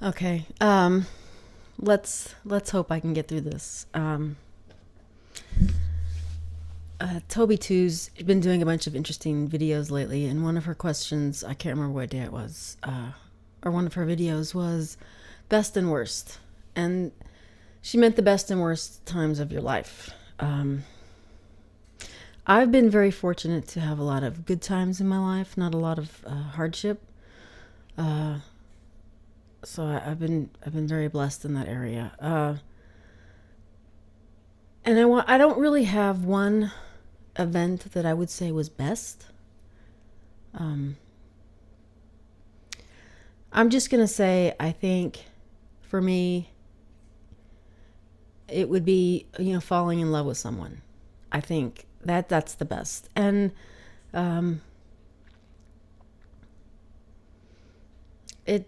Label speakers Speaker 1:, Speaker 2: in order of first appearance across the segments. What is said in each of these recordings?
Speaker 1: Okay. Let's hope I can get through this. Toby Two's been doing a bunch of interesting videos lately, and one of her questions, I can't remember what day it was, or one of her videos was best and worst, and she meant the best and worst times of your life. I've been very fortunate to have a lot of good times in my life, not a lot of hardship. Uh, so I've been very blessed in that area. And I don't really have one event that I would say was best. Um, I'm just gonna say I think for me it would be falling in love with someone. I think that's the best. And um, it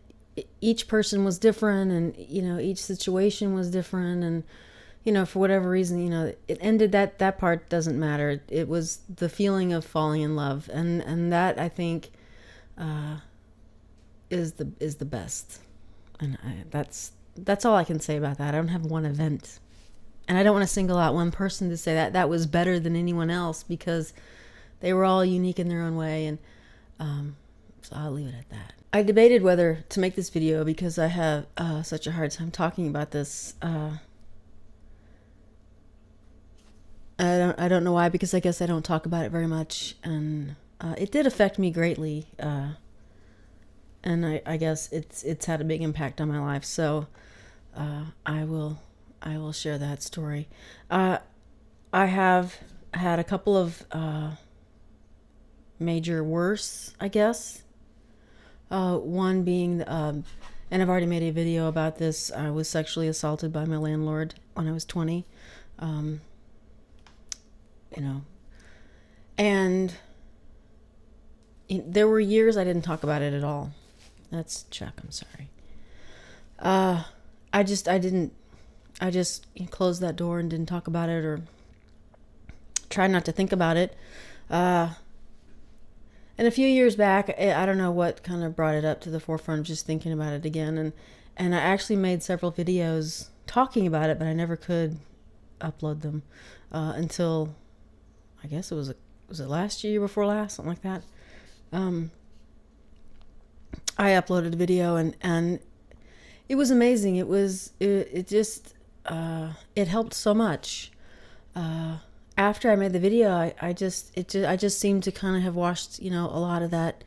Speaker 1: each person was different, and each situation was different, and for whatever reason, it ended. That part doesn't matter. It was the feeling of falling in love, and that I think uh, is the best. And that's all I can say about that. I don't have one event, and I don't want to single out one person to say that was better than anyone else, because they were all unique in their own way. And so I'll leave it at that. I debated whether to make this video because I have such a hard time talking about this. I don't know why, because I guess I don't talk about it very much, and it did affect me greatly, and I guess it's had a big impact on my life. So I will share that story. I have had a couple of major worse, I guess. One being, and I've already made a video about this. I was sexually assaulted by my landlord when I was 20. Um, and there were years I didn't talk about it at all. That's Chuck. I'm sorry. I just closed that door and didn't talk about it, or tried not to think about it. And a few years back, I don't know what kind of brought it up to the forefront of just thinking about it again. And I actually made several videos talking about it, but I never could upload them until, I guess was it last year, before last, something like that. I uploaded a video, and it was amazing. It just it helped so much. After I made the video, I just seemed to kind of have washed a lot of that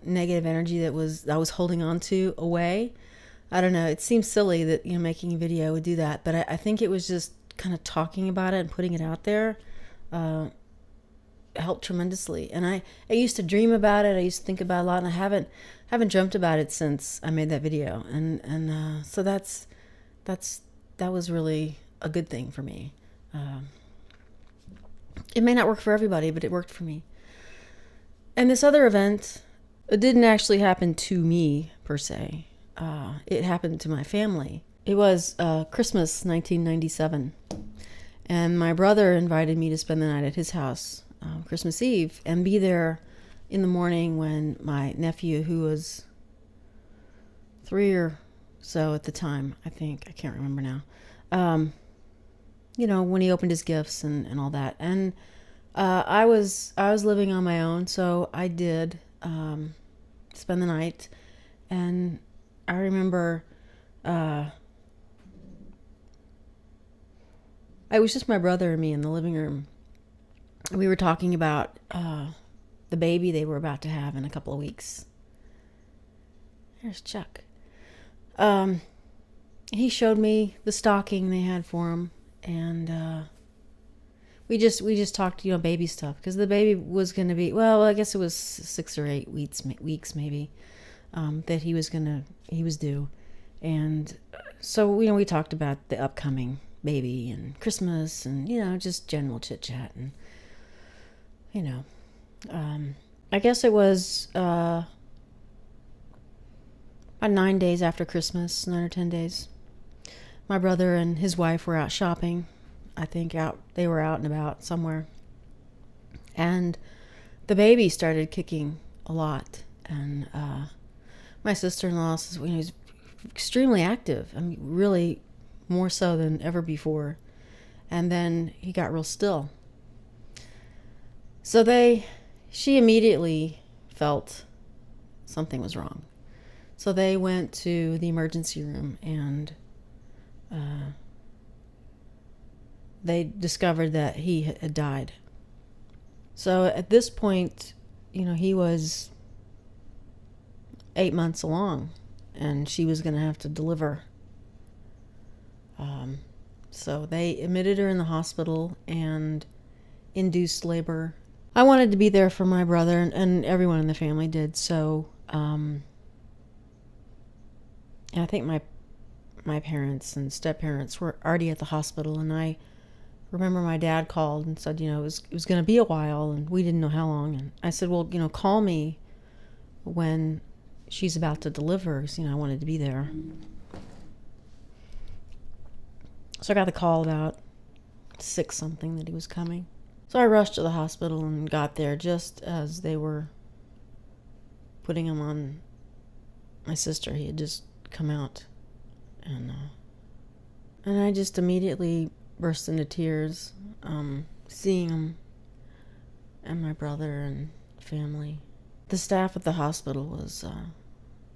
Speaker 1: negative energy that I was holding on to away. I don't know. It seems silly that making a video would do that, but I think it was just kind of talking about it and putting it out there helped tremendously. And I used to dream about it. I used to think about it a lot, and I haven't dreamt about it since I made that video. And so that was really a good thing for me. It may not work for everybody, but it worked for me. And this other event, it didn't actually happen to me per se. It happened to my family. It was Christmas 1997, and my brother invited me to spend the night at his house Christmas Eve, and be there in the morning when my nephew, who was 3 or so at the time, I think, I can't remember now, when he opened his gifts and all that. And I was living on my own, so I did spend the night. And I remember it was just my brother and me in the living room. We were talking about the baby they were about to have in a couple of weeks. There's Chuck. He showed me the stocking they had for him, and we just talked, baby stuff, because the baby was going to be, well, I guess it was 6 or 8 weeks maybe, that he was due. And so we talked about the upcoming baby and Christmas, and just general chit chat. And I guess it was about 9 days after Christmas, 9 or 10 days. My brother and his wife were out shopping. I think they were out and about somewhere. And the baby started kicking a lot. And my sister-in-law says, extremely active. I mean, really more so than ever before. And then he got real still. So she immediately felt something was wrong. So they went to the emergency room, and they discovered that he had died. So at this point, he was 8 months along, and she was going to have to deliver. So they admitted her in the hospital and induced labor. I wanted to be there for my brother, and everyone in the family did. So I think my parents and step-parents were already at the hospital, and I remember my dad called and said, it was going to be a while, and we didn't know how long. And I said, well, call me when she's about to deliver, because, I wanted to be there. So I got the call about 6-something that he was coming. So I rushed to the hospital and got there just as they were putting him on my sister. He had just come out, and I just immediately burst into tears, seeing him and my brother and family. The staff at the hospital was,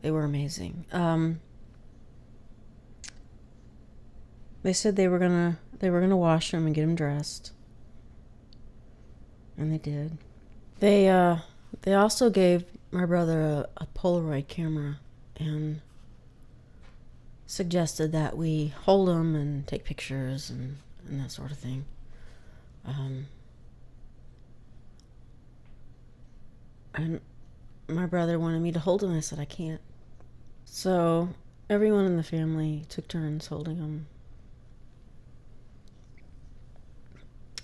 Speaker 1: they were amazing. They said they were gonna wash him and get him dressed, and they did. They also gave my brother a Polaroid camera and suggested that we hold him and take pictures and that sort of thing. And my brother wanted me to hold him. I said I can't. So everyone in the family took turns holding him.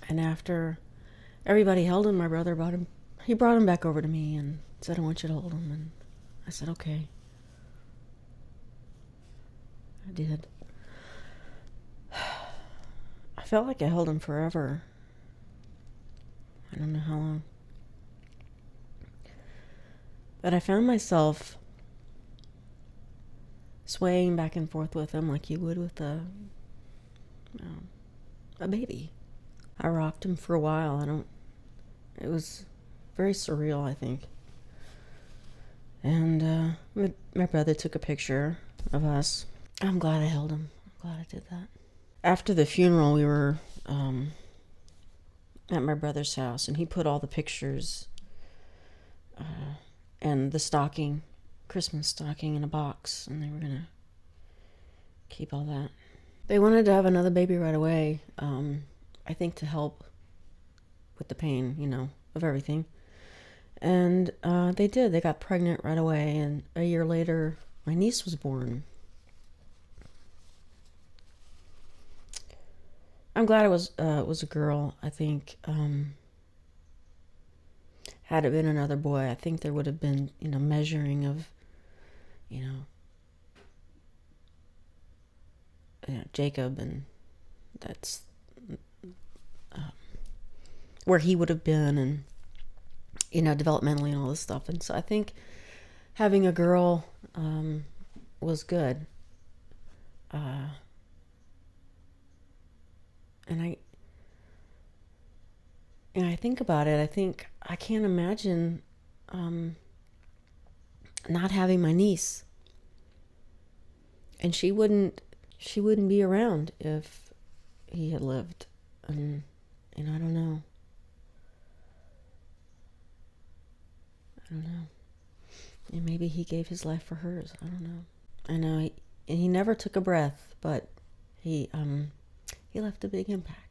Speaker 1: And after everybody held him, my brother brought him back over to me and said, I want you to hold him. And I said, okay. I did. I felt like I held him forever. I don't know how long. But I found myself swaying back and forth with him like you would with a baby. I rocked him for a while. It was very surreal, I think. And my brother took a picture of us. I'm glad I held him. I'm glad I did that. After the funeral, we were at my brother's house, and he put all the pictures and the Christmas stocking in a box, and they were going to keep all that. They wanted to have another baby right away, I think to help with the pain, of everything. And they did. They got pregnant right away, and a year later, my niece was born. I'm glad it was a girl. I think had it been another boy, I think there would have been, measuring of, Jacob, and that's where he would have been, and developmentally and all this stuff. And so I think having a girl was good. And I think about it. I think I can't imagine not having my niece, and she wouldn't be around if he had lived. And I don't know. And maybe he gave his life for hers. I don't know. I know he never took a breath, but he left a big impact.